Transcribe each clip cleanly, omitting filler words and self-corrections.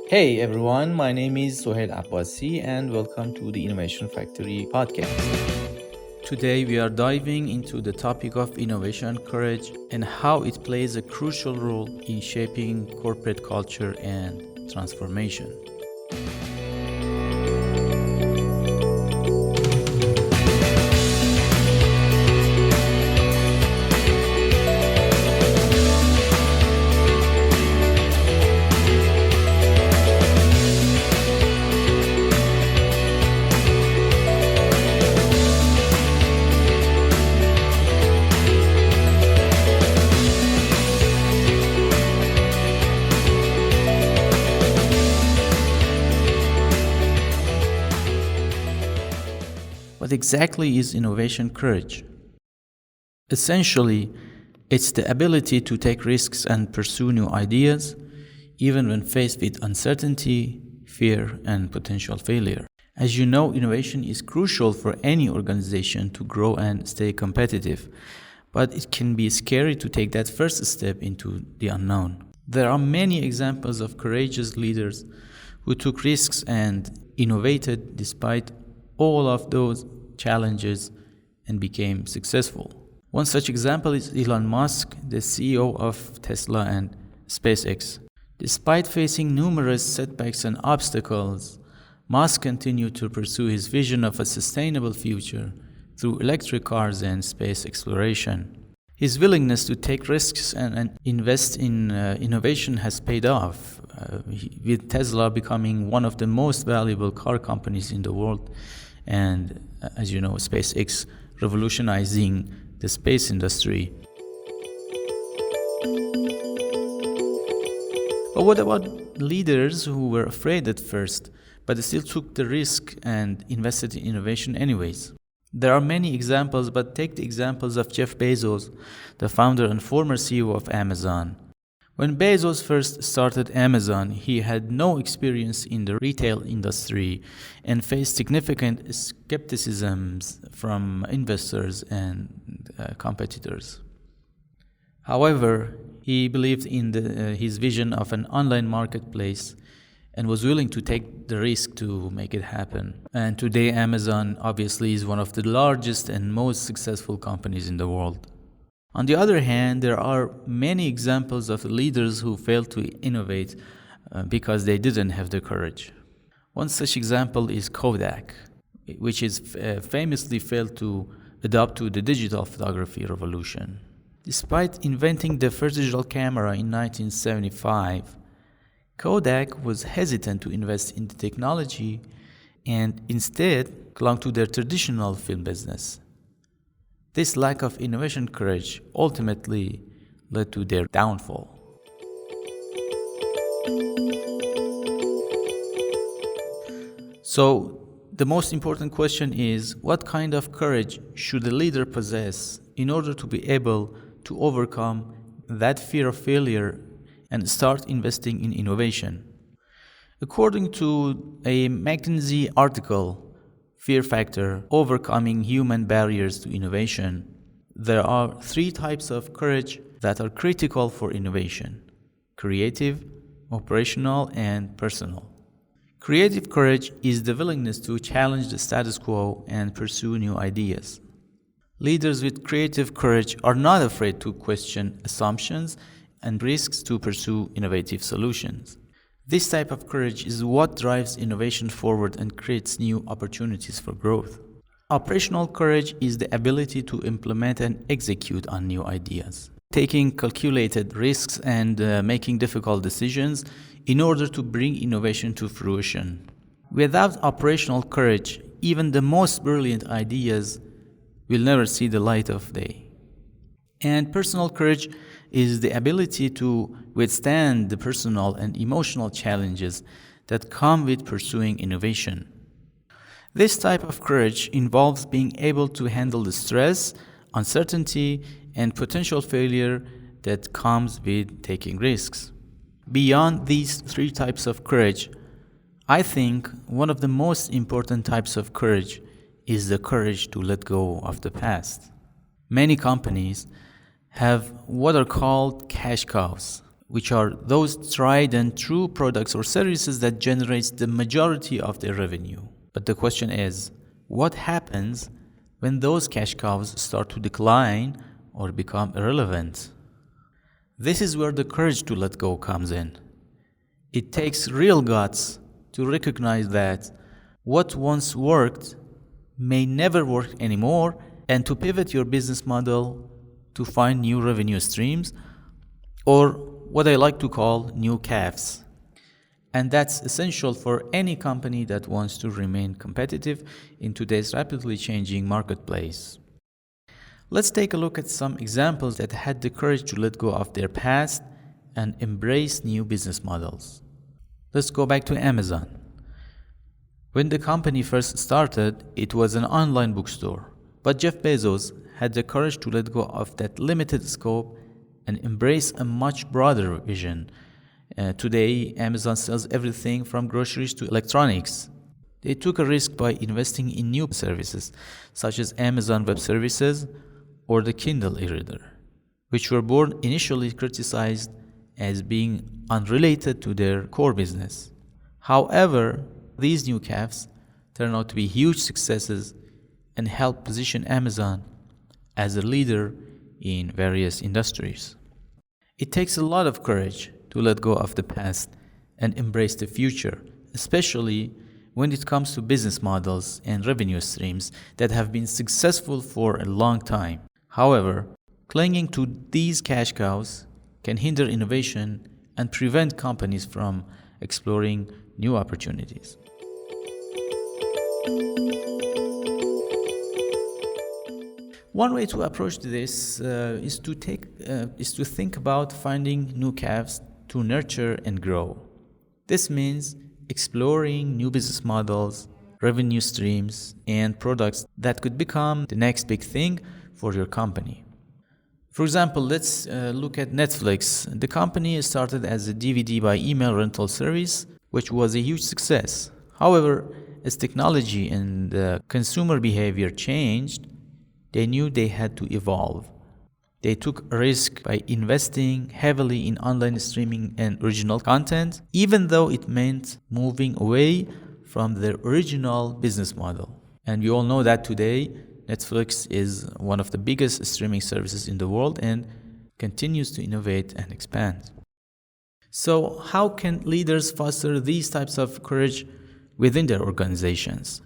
Hey everyone, my name is Sohail Abbasi and welcome to the Innovation Factory podcast. Today we are diving into the topic of innovation courage and how it plays a crucial role in shaping corporate culture and transformation. What exactly is innovation courage? Essentially, it's the ability to take risks and pursue new ideas, even when faced with uncertainty, fear, and potential failure. As you know, innovation is crucial for any organization to grow and stay competitive, but it can be scary to take that first step into the unknown. There are many examples of courageous leaders who took risks and innovated despite all of those challenges and became successful. One such example is Elon Musk, the CEO of Tesla and SpaceX. Despite facing numerous setbacks and obstacles, Musk continued to pursue his vision of a sustainable future through electric cars and space exploration. His willingness to take risks and invest in innovation has paid off, with Tesla becoming one of the most valuable car companies in the world, and as you know, SpaceX revolutionizing the space industry. But what about leaders who were afraid at first, but still took the risk and invested in innovation anyways? There are many examples, but take the examples of Jeff Bezos, the founder and former CEO of Amazon. When Bezos first started Amazon, he had no experience in the retail industry and faced significant skepticism from investors and competitors. However, he believed in his vision of an online marketplace and was willing to take the risk to make it happen. And today, Amazon obviously is one of the largest and most successful companies in the world. On the other hand, there are many examples of leaders who failed to innovate because they didn't have the courage. One such example is Kodak, which is famously failed to adapt to the digital photography revolution. Despite inventing the first digital camera in 1975, Kodak was hesitant to invest in the technology and instead clung to their traditional film business. This lack of innovation courage ultimately led to their downfall. So, the most important question is, what kind of courage should a leader possess in order to be able to overcome that fear of failure and start investing in innovation? According to a McKinsey article, Fear Factor: Overcoming Human Barriers to Innovation, there are 3 types of courage that are critical for innovation: creative, operational, and personal. Creative courage is the willingness to challenge the status quo and pursue new ideas. Leaders with creative courage are not afraid to question assumptions and risks to pursue innovative solutions. This type of courage is what drives innovation forward and creates new opportunities for growth. Operational courage is the ability to implement and execute on new ideas, taking calculated risks and making difficult decisions in order to bring innovation to fruition. Without operational courage, even the most brilliant ideas will never see the light of day. And personal courage is the ability to withstand the personal and emotional challenges that come with pursuing innovation. This type of courage involves being able to handle the stress, uncertainty, and potential failure that comes with taking risks. Beyond these 3 types of courage, I think one of the most important types of courage is the courage to let go of the past. Many companies have what are called cash cows, which are those tried and true products or services that generates the majority of their revenue. But the question is, what happens when those cash cows start to decline or become irrelevant? This is where the courage to let go comes in. It takes real guts to recognize that what once worked may never work anymore, and to pivot your business model to find new revenue streams, or what I like to call new calves. And that's essential for any company that wants to remain competitive in today's rapidly changing marketplace. Let's take a look at some examples that had the courage to let go of their past and embrace new business models. Let's go back to Amazon. When the company first started, it was an online bookstore. But Jeff Bezos had the courage to let go of that limited scope and embrace a much broader vision. Today, Amazon sells everything from groceries to electronics. They took a risk by investing in new services, such as Amazon Web Services or the Kindle e-reader, which were both initially criticized as being unrelated to their core business. However, these new calves turn out to be huge successes and help position Amazon as a leader in various industries. It takes a lot of courage to let go of the past and embrace the future, especially when it comes to business models and revenue streams that have been successful for a long time. However, clinging to these cash cows can hinder innovation and prevent companies from exploring new opportunities. One way to approach this is to think about finding new calves to nurture and grow. This means exploring new business models, revenue streams, and products that could become the next big thing for your company. For example, let's look at Netflix. The company started as a DVD by email rental service, which was a huge success. However, as technology and consumer behavior changed, they knew they had to evolve. They took a risk by investing heavily in online streaming and original content, even though it meant moving away from their original business model. And we all know that today, Netflix is one of the biggest streaming services in the world and continues to innovate and expand. So, how can leaders foster these types of courage within their organizations?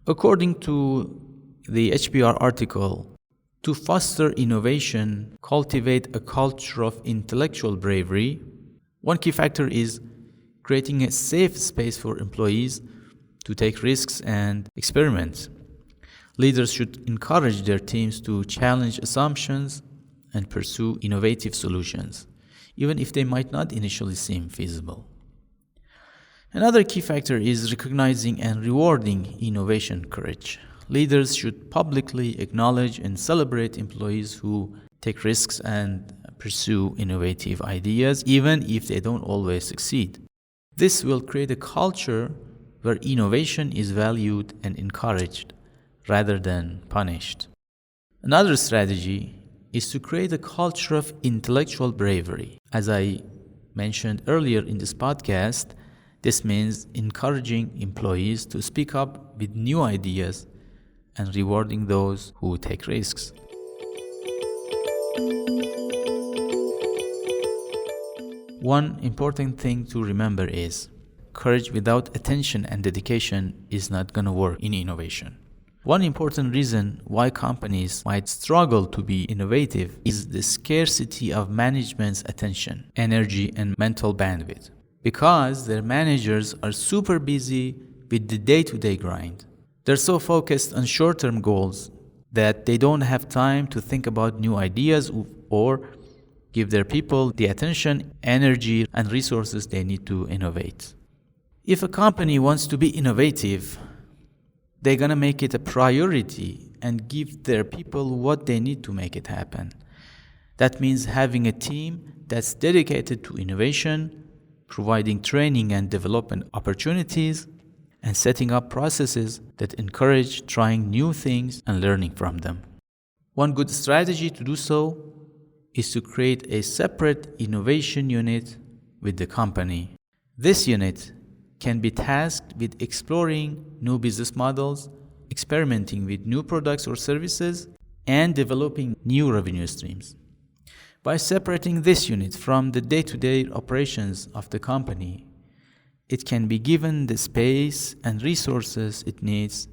According to the HBR article, to foster innovation, cultivate a culture of intellectual bravery, one key factor is creating a safe space for employees to take risks and experiment. Leaders should encourage their teams to challenge assumptions and pursue innovative solutions, even if they might not initially seem feasible. Another key factor is recognizing and rewarding innovation courage. Leaders should publicly acknowledge and celebrate employees who take risks and pursue innovative ideas, even if they don't always succeed. This will create a culture where innovation is valued and encouraged rather than punished. Another strategy is to create a culture of intellectual bravery. As I mentioned earlier in this podcast, this means encouraging employees to speak up with new ideas and rewarding those who take risks. One important thing to remember is courage without attention and dedication is not going to work in innovation. One important reason why companies might struggle to be innovative is the scarcity of management's attention, energy, and mental bandwidth, because their managers are super busy with the day-to-day grind. They're so focused on short-term goals that they don't have time to think about new ideas or give their people the attention, energy, and resources they need to innovate. If a company wants to be innovative, they're going to make it a priority and give their people what they need to make it happen. That means having a team that's dedicated to innovation, providing training and development opportunities, and setting up processes that encourage trying new things and learning from them. One good strategy to do so is to create a separate innovation unit with the company. This unit can be tasked with exploring new business models, experimenting with new products or services, and developing new revenue streams. By separating this unit from the day-to-day operations of the company, it can be given the space and resources it needs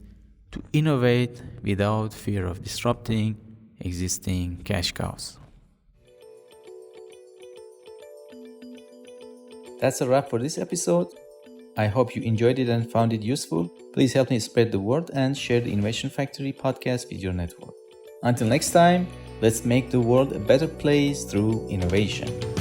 to innovate without fear of disrupting existing cash cows. That's a wrap for this episode. I hope you enjoyed it and found it useful. Please help me spread the word and share the Innovation Factory podcast with your network. Until next time, let's make the world a better place through innovation.